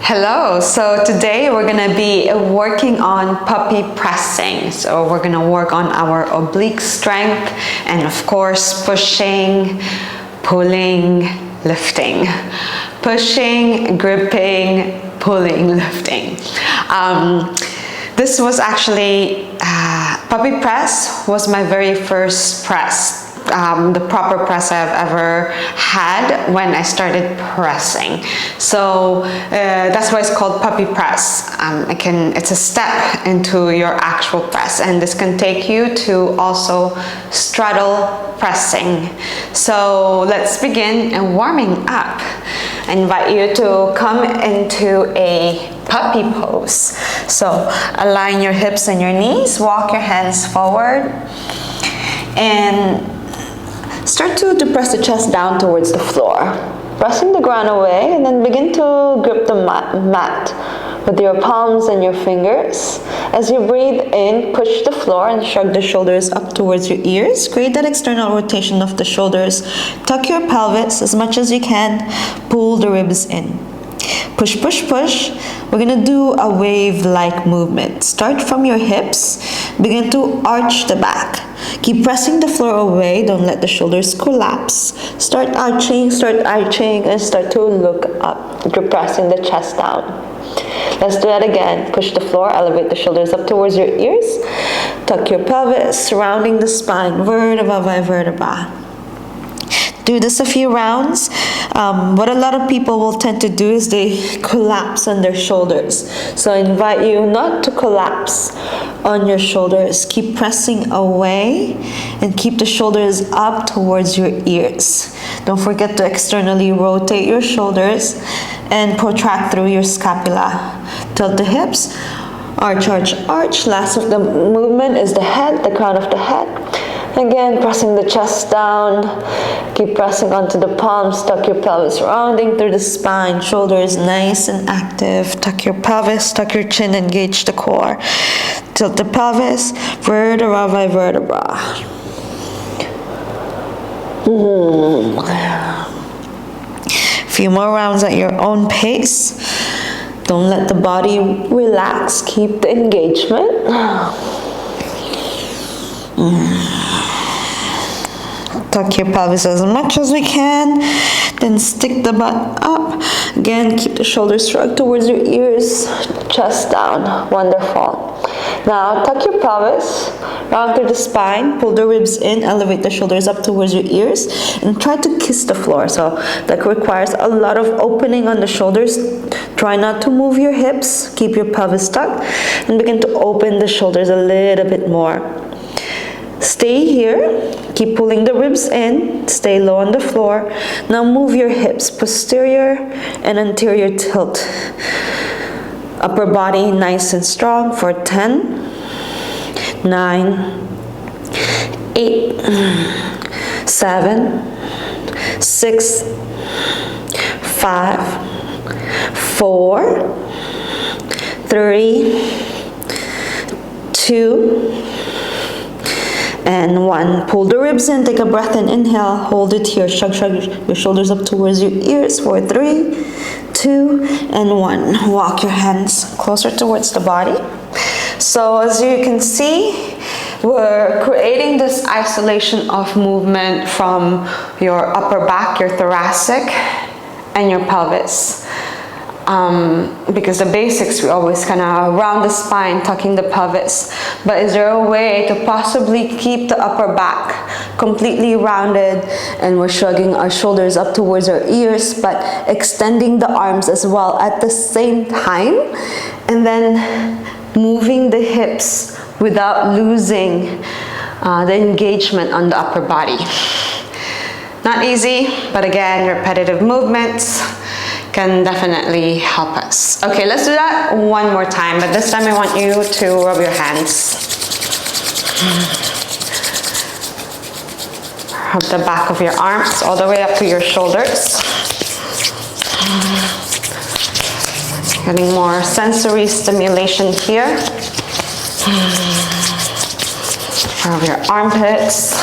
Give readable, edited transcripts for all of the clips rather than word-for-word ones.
Hello, so today we're going to be working on puppy pressing. So we're going to work on our oblique strength and of course pushing, pulling, lifting. Pushing, gripping, pulling, lifting. This was actually, puppy press was my very first press. The proper press I've ever had when I started pressing. So that's why it's called puppy press. It's a step into your actual press, and this can take you to also straddle pressing. So let's begin warming up. I invite you to come into a puppy pose. So align your hips and your knees, walk your hands forward, and start to depress the chest down towards the floor, pressing the ground away, and then begin to grip the mat with your palms and your fingers. As you breathe in, push the floor and shrug the shoulders up towards your ears. Create that external rotation of the shoulders. Tuck your pelvis as much as you can. Pull the ribs in. Push, push, push. We're going to do a wave-like movement. Start from your hips. Begin to arch the back. Keep pressing the floor away. Don't let the shoulders collapse. Start arching, and start to look up. You're pressing the chest down. Let's do that again. Push the floor, elevate the shoulders up towards your ears. Tuck your pelvis, surrounding the spine, vertebra by vertebra. Do this a few rounds. What a lot of people will tend to do is they collapse on their shoulders. So I invite you not to collapse on your shoulders. Keep pressing away and keep the shoulders up towards your ears. Don't forget to externally rotate your shoulders and protract through your scapula. Tilt the hips, arch, arch, arch. Last of the movement is the head, the crown of the head. Again, pressing the chest down. Keep pressing onto the palms. Tuck your pelvis, rounding through the spine. Shoulders nice and active. Tuck your pelvis, tuck your chin, engage the core. Tilt the pelvis, vertebra by vertebra. Few more rounds at your own pace. Don't let the body relax. Keep the engagement. Tuck your pelvis as much as we can. Then stick the butt up. Again, keep the shoulders shrugged towards your ears. Chest down. Wonderful. Now, tuck your pelvis, round through the spine, pull the ribs in, elevate the shoulders up towards your ears, and try to kiss the floor. So that requires a lot of opening on the shoulders. Try not to move your hips. Keep your pelvis tucked, and begin to open the shoulders a little bit more. Stay here. Keep pulling the ribs in. Stay low on the floor. Now move your hips, posterior and anterior tilt. Upper body nice and strong for 10, 9, 8, 7, 6, 5, 4, 3, 2, and 1. Pull the ribs in, take a breath in, inhale, hold it here, shrug your shoulders up towards your ears for 3, 2, and 1. Walk your hands closer towards the body. So as you can see, we're creating this isolation of movement from your upper back, your thoracic, and your pelvis. Because the basics, we always kind of round the spine, tucking the pelvis. But is there a way to possibly keep the upper back completely rounded, and we're shrugging our shoulders up towards our ears, but extending the arms as well at the same time, and then moving the hips without losing the engagement on the upper body. Not easy, but again, repetitive movements can definitely help us. Okay, let's do that one more time, but this time I want you to rub your hands. Rub the back of your arms all the way up to your shoulders. Getting more sensory stimulation here. Rub your armpits.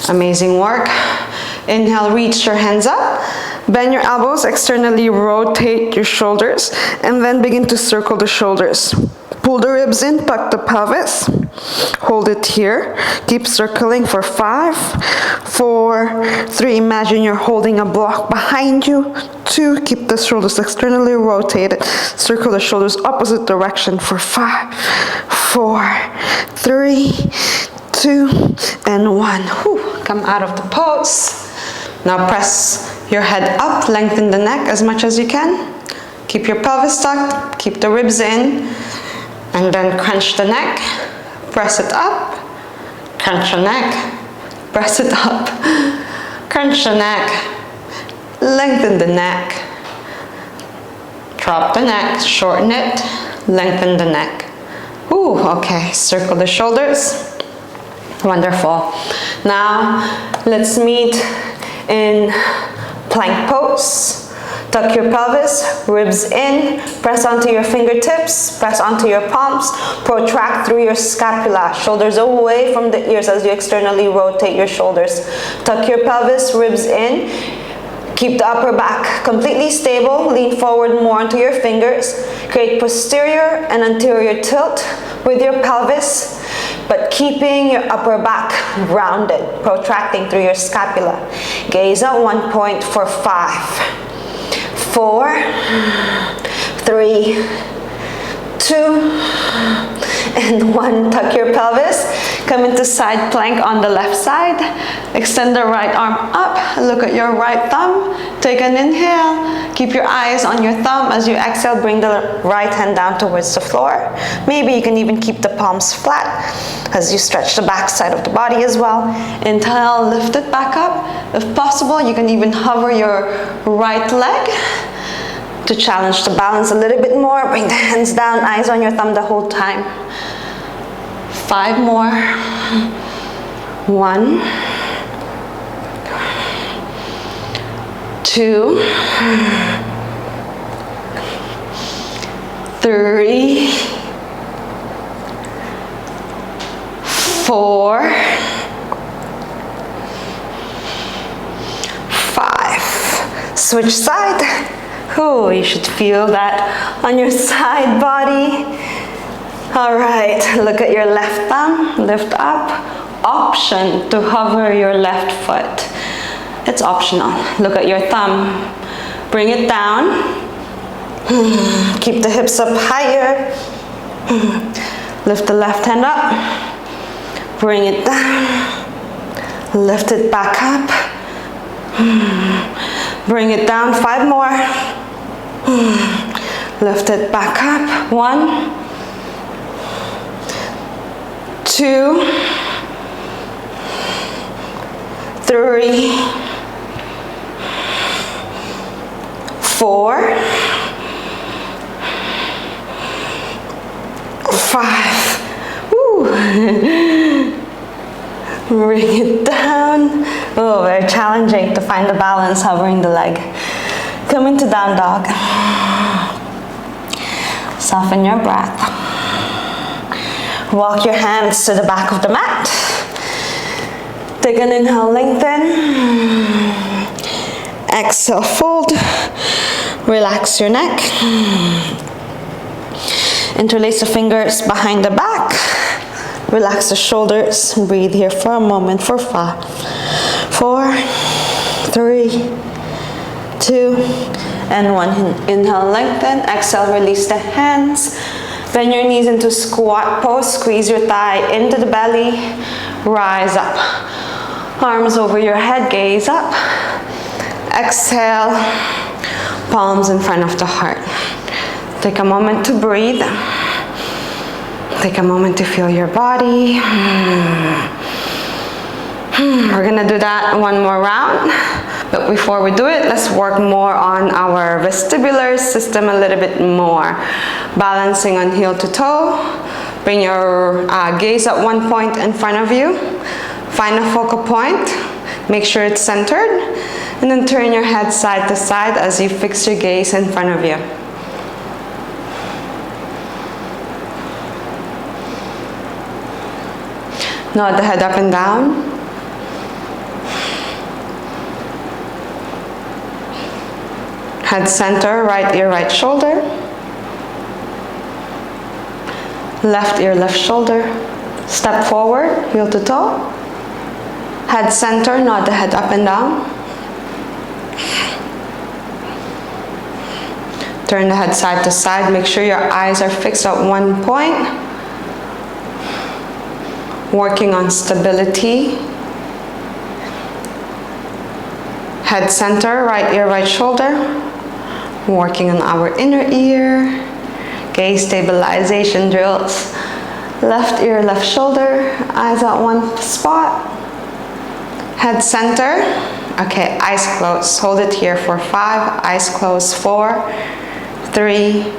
Amazing work. Inhale, reach your hands up. Bend your elbows, externally rotate your shoulders, and then begin to circle the shoulders. Pull the ribs in, tuck the pelvis. Hold it here. Keep circling for 5, 4, 3. Imagine you're holding a block behind you. 2. Keep the shoulders externally rotated. Circle the shoulders opposite direction for 5, 4, 3, 2, and 1. Whew. Come out of the pose. Now press your head up, lengthen the neck as much as you can. Keep your pelvis tucked, keep the ribs in, and then crunch the neck. Press it up, crunch the neck, press it up, crunch the neck, lengthen the neck, drop the neck, shorten it, lengthen the neck. Ooh, okay, circle the shoulders. Wonderful. Now, let's meet in plank pose. Tuck your pelvis, ribs in, press onto your fingertips, press onto your palms, protract through your scapula, shoulders away from the ears as you externally rotate your shoulders. Tuck your pelvis, ribs in, keep the upper back completely stable, lean forward more onto your fingers, create posterior and anterior tilt with your pelvis, but keeping your upper back rounded, protracting through your scapula. Gaze at one point for 5, 4, 3, 2, and 1. Tuck your pelvis. Come into side plank on the left side. Extend the right arm up. Look at your right thumb. Take an inhale. Keep your eyes on your thumb. As you exhale, bring the right hand down towards the floor. Maybe you can even keep the palms flat as you stretch the back side of the body as well. Inhale, lift it back up. If possible, you can even hover your right leg to challenge the balance a little bit more. Bring the hands down, eyes on your thumb the whole time. 5 more. 1, 2, 3, 4, 5. Switch side. Ooh, you should feel that on your side body. All right, look at your left thumb, lift up. Option to hover your left foot. It's optional. Look at your thumb. Bring it down. Keep the hips up higher. Lift the left hand up. Bring it down. Lift it back up. Bring it down. 5 more. Lift it back up. 1, 2, 3, 4, 5. Woo. Bring it down. Oh, very challenging to find the balance hovering the leg. Come into down dog. Soften your breath. Walk your hands to the back of the mat. Take an inhale, lengthen. Exhale, fold. Relax your neck. Interlace the fingers behind the back. Relax the shoulders. Breathe here for a moment for 5, 4, 3, 2, and 1. Inhale, lengthen. Exhale, release the hands. Bend your knees into squat pose. Squeeze your thigh into the belly. Rise up. Arms over your head. Gaze up. Exhale. Palms in front of the heart. Take a moment to breathe. Take a moment to feel your body. We're gonna do that one more round. But before we do it, let's work more on our vestibular system a little bit more. Balancing on heel to toe. Bring your gaze at one point in front of you. Find a focal point. Make sure it's centered. And then turn your head side to side as you fix your gaze in front of you. Nod the head up and down. Head center, right ear, right shoulder. Left ear, left shoulder. Step forward, heel to toe. Head center, nod the head up and down. Turn the head side to side. Make sure your eyes are fixed at one point. Working on stability. Head center, right ear, right shoulder. Working on our inner ear. Gaze stabilization drills. Left ear, left shoulder. Eyes at one spot. Head center. Okay, eyes closed. Hold it here for 5. Eyes closed. 4, 3,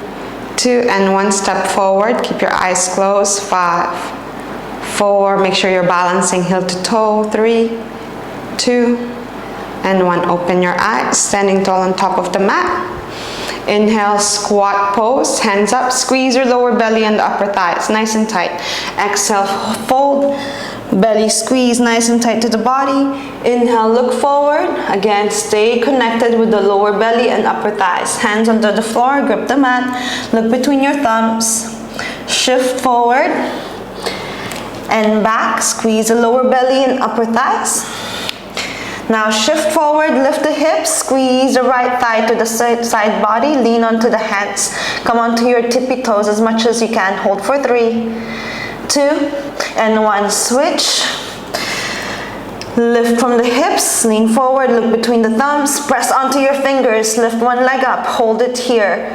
2, and 1. Step forward. Keep your eyes closed. 5, 4. Make sure you're balancing heel to toe. 3, 2, and 1. Open your eyes. Standing tall on top of the mat. Inhale, squat pose, hands up, squeeze your lower belly and upper thighs, nice and tight. Exhale, fold, belly squeeze, nice and tight to the body. Inhale, look forward. Again, stay connected with the lower belly and upper thighs. Hands under the floor, grip the mat, look between your thumbs. Shift forward and back, squeeze the lower belly and upper thighs. Now shift forward, lift the hips, squeeze the right thigh to the side body, lean onto the hands. Come onto your tippy toes as much as you can. Hold for 3, 2, and 1. Switch. Lift from the hips, lean forward, look between the thumbs, press onto your fingers, lift one leg up, hold it here.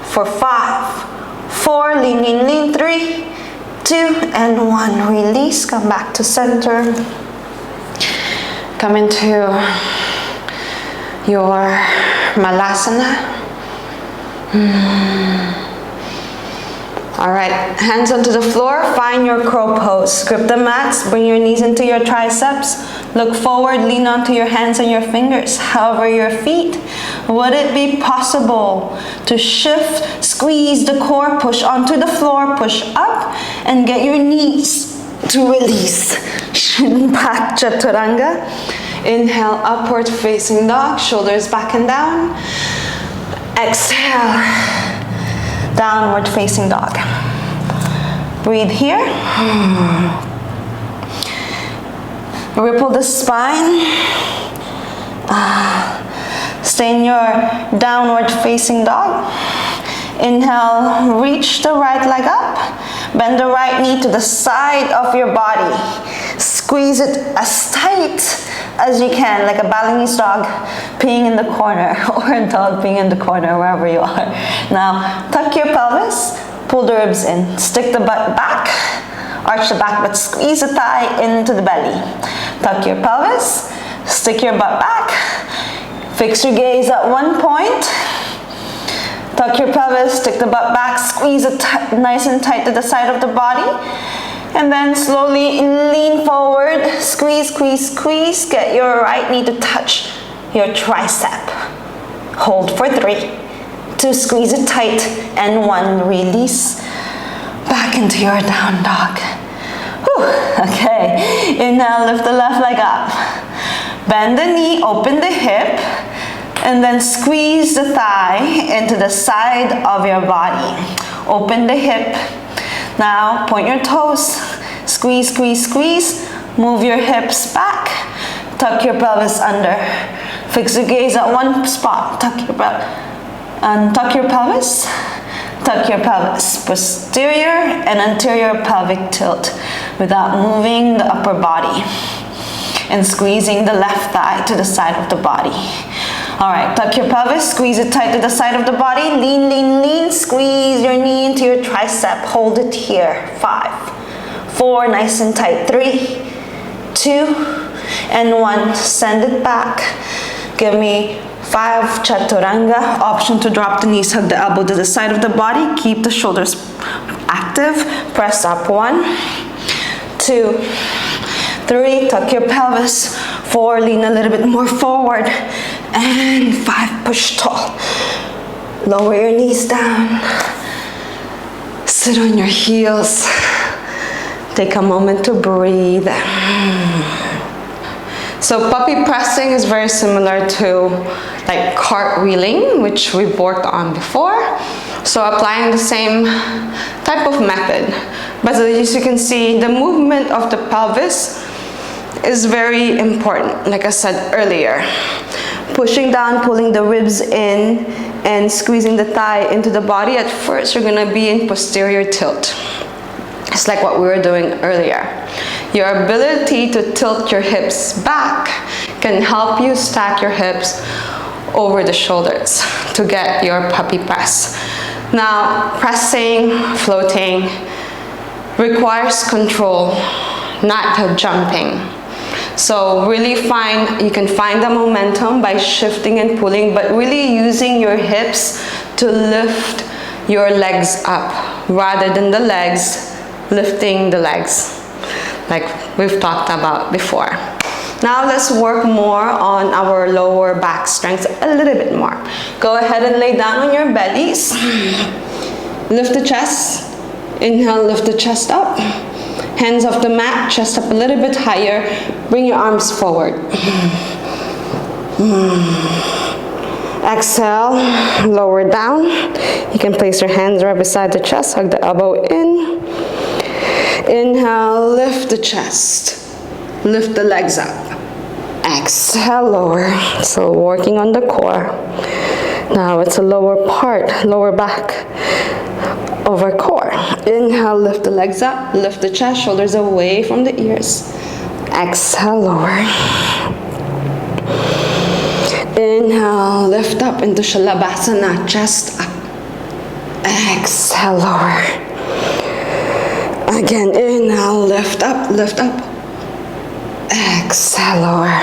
For 5, 4, lean, 3, 2, and 1. Release, come back to center. Come into your Malasana. All right, hands onto the floor, find your crow pose. Grip the mats, bring your knees into your triceps. Look forward, lean onto your hands and your fingers. Hover your feet. Would it be possible to shift, squeeze the core, push onto the floor, push up, and get your knees to release? Shinpak Chaturanga. Inhale, upward facing dog, shoulders back and down. Exhale, downward facing dog. Breathe here. Ripple the spine. Stay in your downward facing dog. Inhale, reach the right leg up. Bend the right knee to the side of your body. Squeeze it as tight as you can, like a Balinese dog peeing in the corner, or a dog peeing in the corner, wherever you are. Now, tuck your pelvis, pull the ribs in, stick the butt back, arch the back, but squeeze the thigh into the belly. Tuck your pelvis, stick your butt back, fix your gaze at one point. Tuck your pelvis, stick the butt back, squeeze it nice and tight to the side of the body. And then slowly lean forward, squeeze, squeeze, squeeze. Get your right knee to touch your tricep. Hold for 3, 2, squeeze it tight, and 1, release. Back into your down dog. Whew. Okay, inhale, lift the left leg up. Bend the knee, open the hip, and then squeeze the thigh into the side of your body. Open the hip. Now point your toes, squeeze, squeeze, squeeze. Move your hips back, tuck your pelvis under. Fix your gaze at one spot, tuck your pelvis, tuck your pelvis. Posterior and anterior pelvic tilt without moving the upper body. And squeezing the left thigh to the side of the body. All right, tuck your pelvis, squeeze it tight to the side of the body. Lean, lean, lean, squeeze your knee into your tricep. Hold it here. 5, 4, nice and tight. 3, 2, and 1. Send it back. Give me 5 Chaturanga. Option to drop the knees, hug the elbow to the side of the body. Keep the shoulders active. Press up. 1, 2, 3, tuck your pelvis. 4, lean a little bit more forward. And 5, push tall. Lower your knees down. Sit on your heels. Take a moment to breathe. So puppy pressing is very similar to like cartwheeling, which we've worked on before. So applying the same type of method. But as you can see, the movement of the pelvis is very important, like I said earlier. Pushing down, pulling the ribs in, and squeezing the thigh into the body. At first, you're gonna be in posterior tilt. It's like what we were doing earlier. Your ability to tilt your hips back can help you stack your hips over the shoulders to get your puppy press. Now, pressing, floating requires control, not jumping. So really you can find the momentum by shifting and pulling, but really using your hips to lift your legs up rather than the legs lifting the legs, like we've talked about before. Now let's work more on our lower back strength a little bit more. Go ahead and lay down on your bellies. Lift the chest. Inhale, lift the chest up. Hands off the mat, chest up a little bit higher. Bring your arms forward. Exhale, lower down. You can place your hands right beside the chest, hug the elbow in. Inhale, lift the chest. Lift the legs up. Exhale, lower. So working on the core. Now it's a lower part, lower back over core. Inhale, lift the legs up, lift the chest, shoulders away from the ears. Exhale, lower. Inhale, lift up into Shalabhasana, chest up. Exhale, lower. Again, inhale, lift up, lift up. Exhale, lower.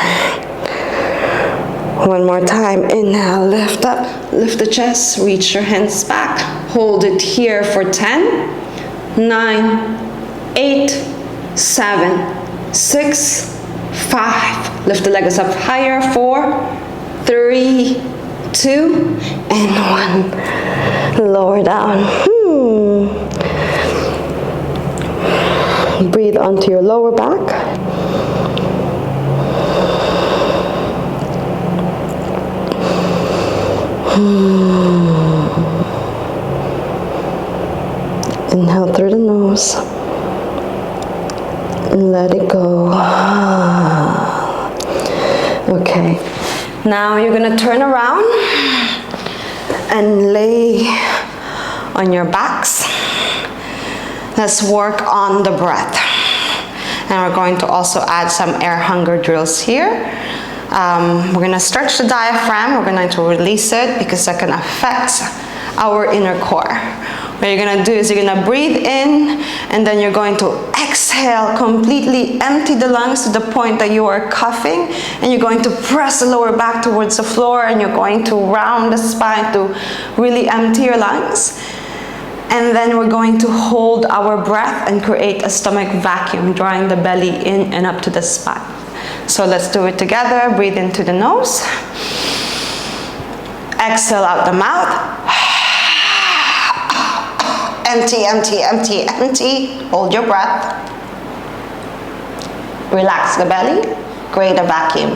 One more time, inhale, lift up, lift the chest, reach your hands back. Hold it here for 10, 9, 8, 7, 6, 5. Lift the legs up higher, 4, 3, 2, and 1. Lower down. Breathe onto your lower back. Inhale through the nose and let it go. Okay, now you're gonna turn around and lay on your backs. Let's work on the breath. And we're going to also add some air hunger drills here. We're gonna stretch the diaphragm. We're going to release it because that can affect our inner core. What you're gonna do is you're gonna breathe in and then you're going to exhale, completely empty the lungs to the point that you are coughing, and you're going to press the lower back towards the floor, and you're going to round the spine to really empty your lungs. And then we're going to hold our breath and create a stomach vacuum, drawing the belly in and up to the spine. So let's do it together. Breathe into the nose. Exhale out the mouth. Empty, empty, empty, empty. Hold your breath. Relax the belly. Create a vacuum.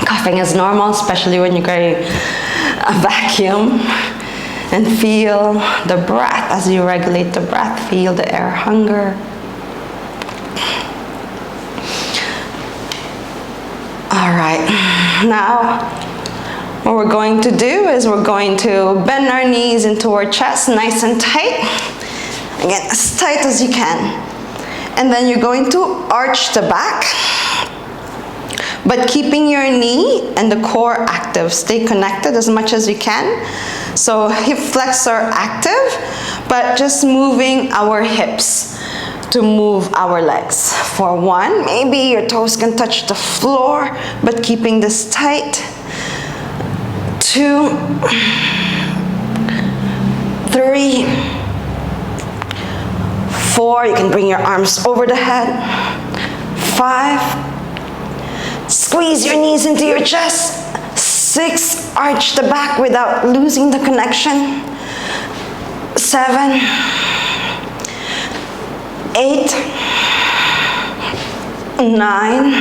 Coughing is normal, especially when you're carrying a vacuum. And feel the breath as you regulate the breath. Feel the air hunger. All right, now what we're going to do is we're going to bend our knees into our chest nice and tight. Again, as tight as you can. And then you're going to arch the back, but keeping your knee and the core active. Stay connected as much as you can. So hip flexor active, but just moving our hips to move our legs. For 1, maybe your toes can touch the floor, but keeping this tight. 2, 3, 4, you can bring your arms over the head. 5, Squeeze your knees into your chest. 6, arch the back without losing the connection. 7, 8, 9,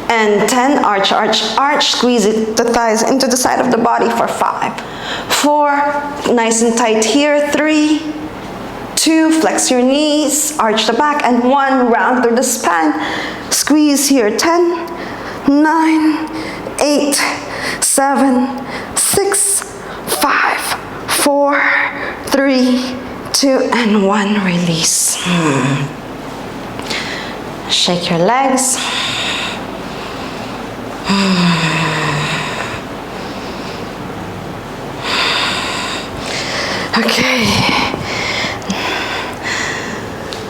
and 10. Arch, arch, arch. Squeeze the thighs into the side of the body for 5, 4, nice and tight here. 3, 2, flex your knees, arch the back, and 1, round through the spine. Squeeze here. 10, 9, 8, 7, 6, 5, 4, 3, 2, and 1. Release. Shake your legs. Okay.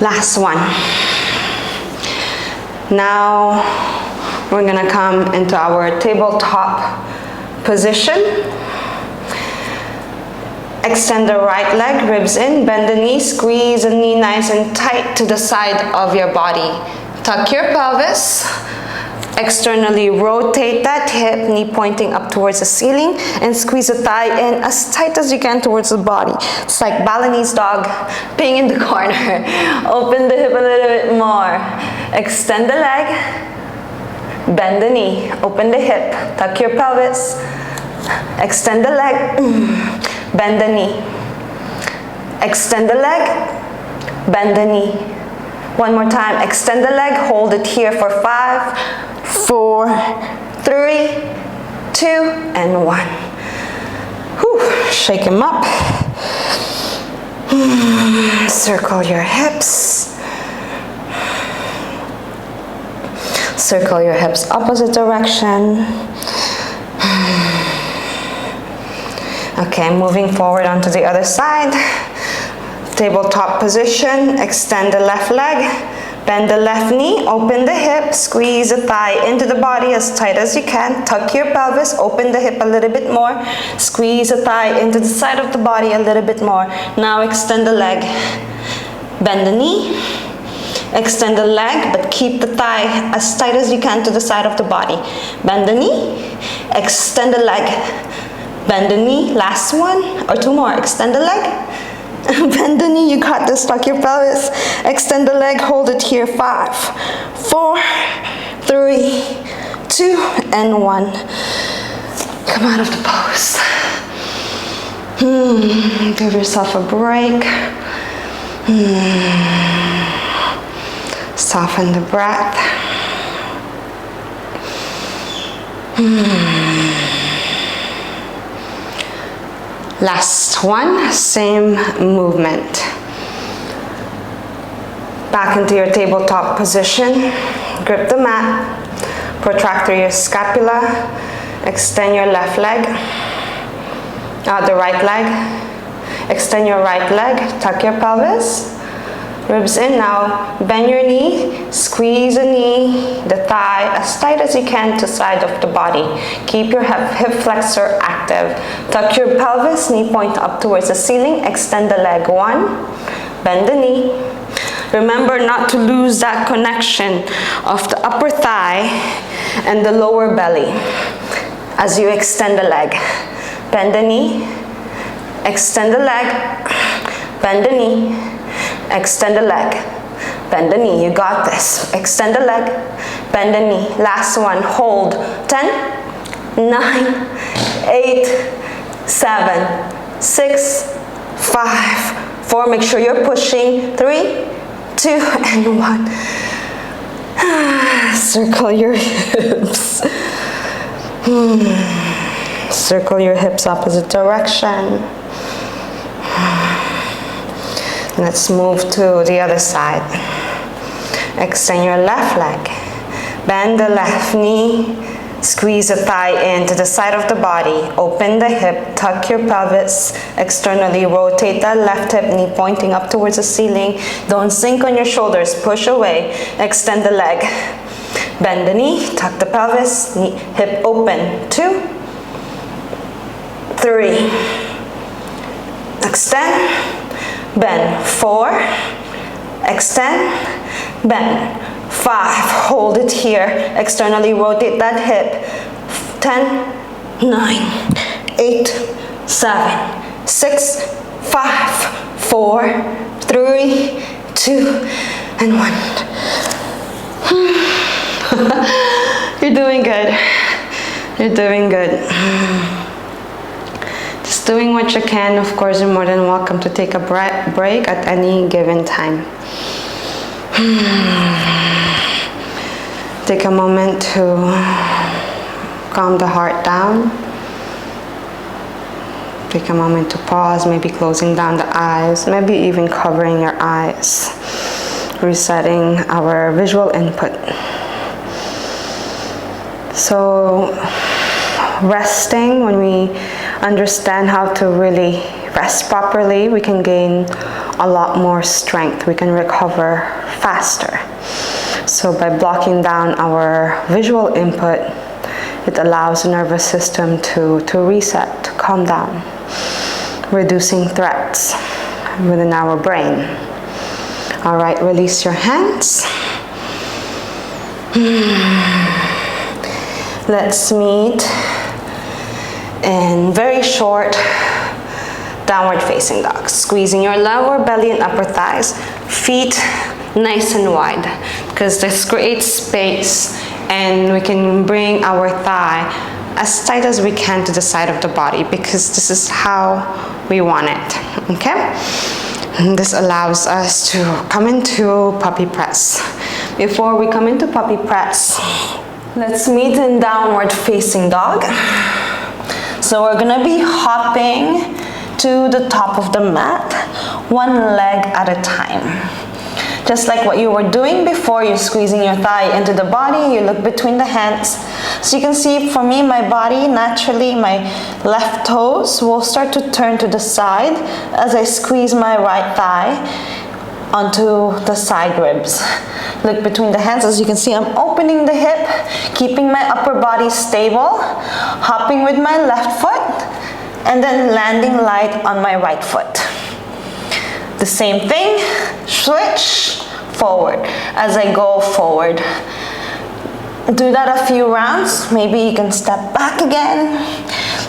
Last one. Now we're gonna come into our tabletop position. Extend the right leg, ribs in, bend the knee, squeeze the knee nice and tight to the side of your body. Tuck your pelvis, externally rotate that hip, knee pointing up towards the ceiling, and squeeze the thigh in as tight as you can towards the body. It's like Balinese dog, being in the corner. Open the hip a little bit more. Extend the leg, bend the knee, open the hip, tuck your pelvis, extend the leg, bend the knee, extend the leg, bend the knee. One more time, extend the leg, hold it here for 5, 4, 3, 2, and 1. Whew. Shake them up. Circle your hips. Circle your hips opposite direction. Okay, moving forward onto the other side. Tabletop position, extend the left leg, bend the left knee, open the hip, squeeze the thigh into the body as tight as you can, tuck your pelvis, open the hip a little bit more, squeeze the thigh into the side of the body a little bit more. Now extend the leg, bend the knee, extend the leg, but keep the thigh as tight as you can to the side of the body. Bend the knee, extend the leg, bend the knee, last one, or 2 more, extend the leg, bend the knee, you got this, tuck your pelvis, extend the leg, hold it here, 5, 4, 3, 2, and 1. Come out of the pose. Give yourself a break. Soften the breath. Last one, same movement. Back into your tabletop position. Grip the mat. Protract through your scapula. Extend your left leg. The right leg. Extend your right leg. Tuck your pelvis. Ribs in now. Bend your knee. Squeeze the knee, the thigh, as tight as you can to the side of the body. Keep your hip flexor active. Tuck your pelvis, knee point up towards the ceiling. Extend the leg. 1. Bend the knee. Remember not to lose that connection of the upper thigh and the lower belly as you extend the leg. Bend the knee. Extend the leg. Bend the knee. Extend the leg, bend the knee, you got this. Extend the leg, bend the knee. Last one, hold. 10, 9, 8, 7, 6, 5, 4. Make sure you're pushing. 3, 2, and 1. Circle your hips. Circle your hips opposite direction. Let's move to the other side. Extend your left leg. Bend the left knee. Squeeze the thigh into the side of the body. Open the hip. Tuck your pelvis. Externally rotate that left hip. Knee pointing up towards the ceiling. Don't sink on your shoulders. Push away. Extend the leg. Bend the knee. Tuck the pelvis. Knee, hip open. 2, 3. Extend. Bend. 4, extend, bend. 5, 5, hold it here, externally rotate that hip, 10, 9, 8, 7, 6, 5, 4, 3, 2, and 1. You're doing good. You're doing good. Just doing what you can. Of course, you're more than welcome to take a break at any given time. Take a moment to calm the heart down. Take a moment to pause, maybe closing down the eyes, maybe even covering your eyes, resetting our visual input. So, resting, when we understand how to really rest properly, we can gain a lot more strength. We can recover faster. So by blocking down our visual input, it allows the nervous system to reset, to calm down, reducing threats within our brain. All right, release your hands. Let's meet in very short downward facing dog. Squeezing your lower belly and upper thighs, feet nice and wide, because this creates space and we can bring our thigh as tight as we can to the side of the body, because this is how we want it, okay? And this allows us to come into puppy press. Before we come into puppy press, let's meet in downward facing dog. So we're gonna be hopping to the top of the mat, one leg at a time. Just like what you were doing before, you're squeezing your thigh into the body, you look between the hands. So you can see, for me, my body, naturally, my left toes will start to turn to the side as I squeeze my right thigh onto the side ribs. Look between the hands. As you can see, I'm opening the hip, keeping my upper body stable, hopping with my left foot, and then landing light on my right foot. The same thing, switch, forward, as I go forward. Do that a few rounds. Maybe you can step back again,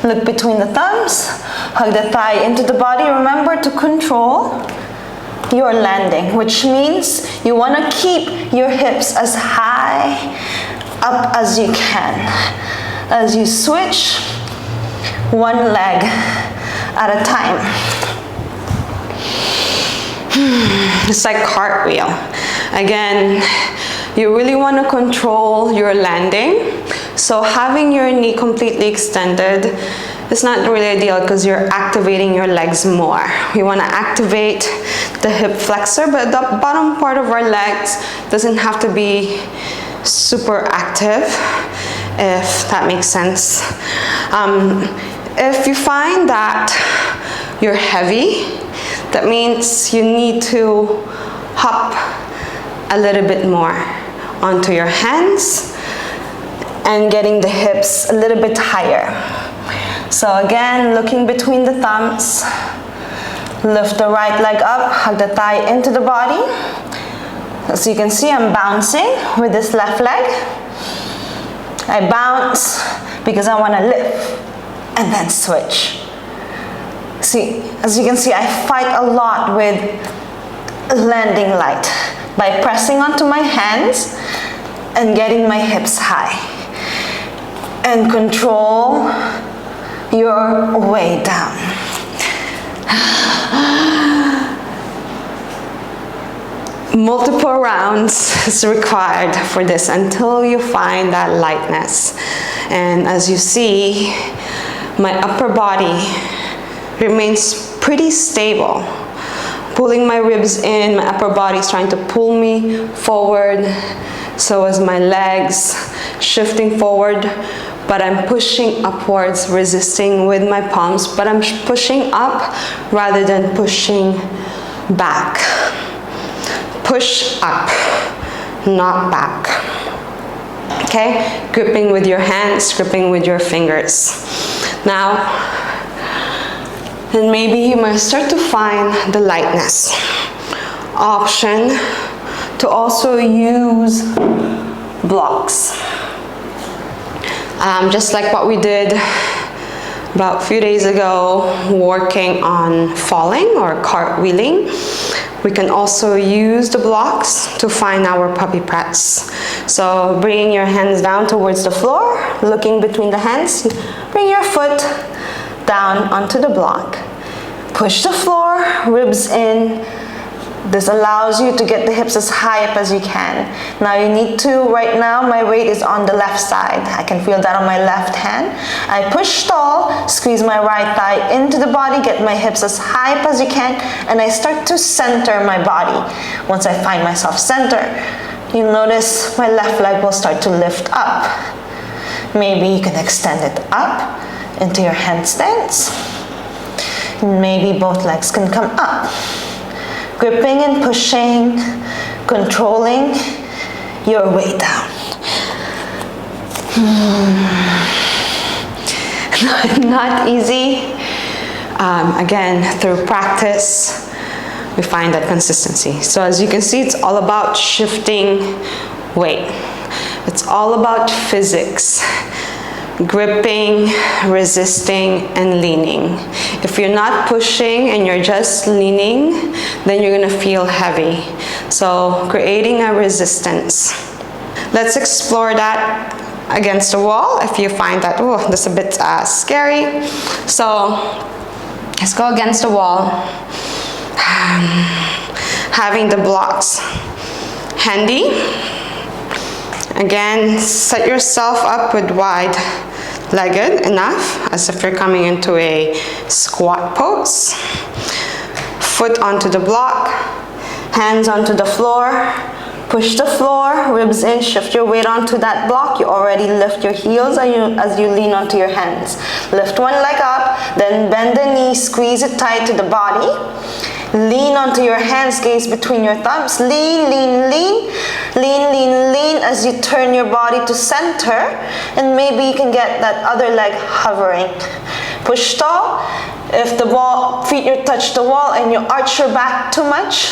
look between the thumbs, hug the thigh into the body. Remember to control your landing, which means you want to keep your hips as high up as you can. As you switch, one leg at a time. It's like cartwheel. Again, you really want to control your landing. So having your knee completely extended is not really ideal, because you're activating your legs more. We want to activate the hip flexor, but the bottom part of our legs doesn't have to be super active, if that makes sense. If you find that you're heavy, that means you need to hop a little bit more onto your hands and getting the hips a little bit higher. So again, looking between the thumbs, lift the right leg up, hug the thigh into the body. As you can see, I'm bouncing with this left leg. I bounce because I want to lift and then switch. See, as you can see, I fight a lot with landing light by pressing onto my hands and getting my hips high. And control your way down. Multiple rounds is required for this until you find that lightness. And as you see, my upper body remains pretty stable. Pulling my ribs in, my upper body is trying to pull me forward. So is my legs shifting forward, but I'm pushing upwards, resisting with my palms, but I'm pushing up rather than pushing back. Push up, not back. Okay, gripping with your hands, gripping with your fingers. Now, then maybe you might start to find the lightness. Option to also use blocks. Just like what we did about a few days ago, working on falling or cartwheeling, we can also use the blocks to find our puppy press. So bringing your hands down towards the floor, looking between the hands, bring your foot down onto the block. Push the floor, ribs in. This allows you to get the hips as high up as you can. Now you need to, right now my weight is on the left side. I can feel that on my left hand. I push tall, squeeze my right thigh into the body, get my hips as high up as you can, and I start to center my body. Once I find myself center, you'll notice my left leg will start to lift up. Maybe you can extend it up into your handstands. Maybe both legs can come up. Gripping and pushing, controlling your way down. Not easy. Again, through practice, we find that consistency. So as you can see, it's all about shifting weight. It's all about physics. Gripping, resisting, and leaning. If you're not pushing and you're just leaning, then you're gonna feel heavy. So creating a resistance. Let's explore that against the wall if you find that, oh, that's a bit scary. So let's go against the wall. Having the blocks handy. Again, set yourself up with wide-legged enough, as if you're coming into a squat pose. Foot onto the block, hands onto the floor. Push the floor, ribs in, shift your weight onto that block. You already lift your heels as you lean onto your hands. Lift one leg up, then bend the knee, squeeze it tight to the body. Lean onto your hands, gaze between your thumbs. Lean, lean, lean. Lean, lean, lean as you turn your body to center. And maybe you can get that other leg hovering. Push tall. If the feet touch the wall and you arch your back too much,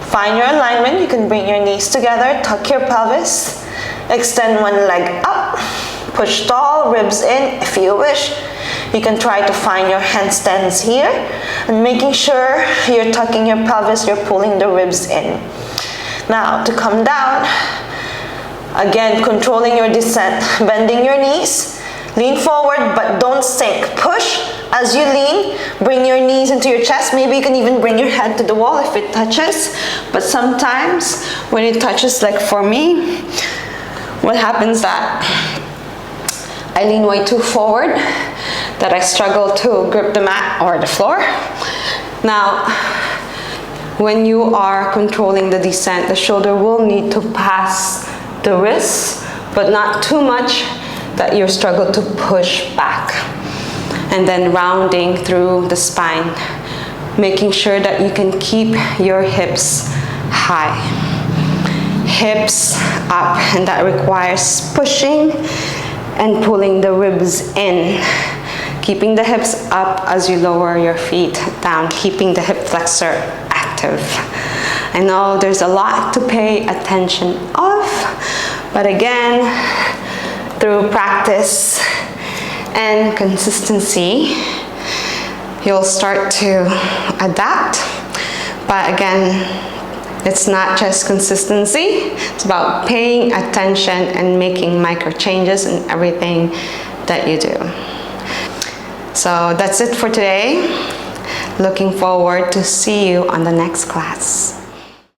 find your alignment. You can bring your knees together, tuck your pelvis. Extend one leg up. Push tall, ribs in if you wish. You can try to find your handstands here and making sure you're tucking your pelvis, you're pulling the ribs in. Now to come down, again controlling your descent, bending your knees, lean forward but don't sink. Push as you lean, bring your knees into your chest. Maybe you can even bring your head to the wall if it touches. But sometimes when it touches, like for me, what happens that I lean way too forward, that I struggle to grip the mat or the floor. Now, when you are controlling the descent, the shoulder will need to pass the wrist, but not too much that you struggle to push back. And then rounding through the spine, making sure that you can keep your hips high. Hips up, and that requires pushing and pulling the ribs in. Keeping the hips up as you lower your feet down, keeping the hip flexor active. I know there's a lot to pay attention of, but again, through practice and consistency, you'll start to adapt. But again, it's not just consistency, it's about paying attention and making micro changes in everything that you do. So that's it for today. Looking forward to see you on the next class.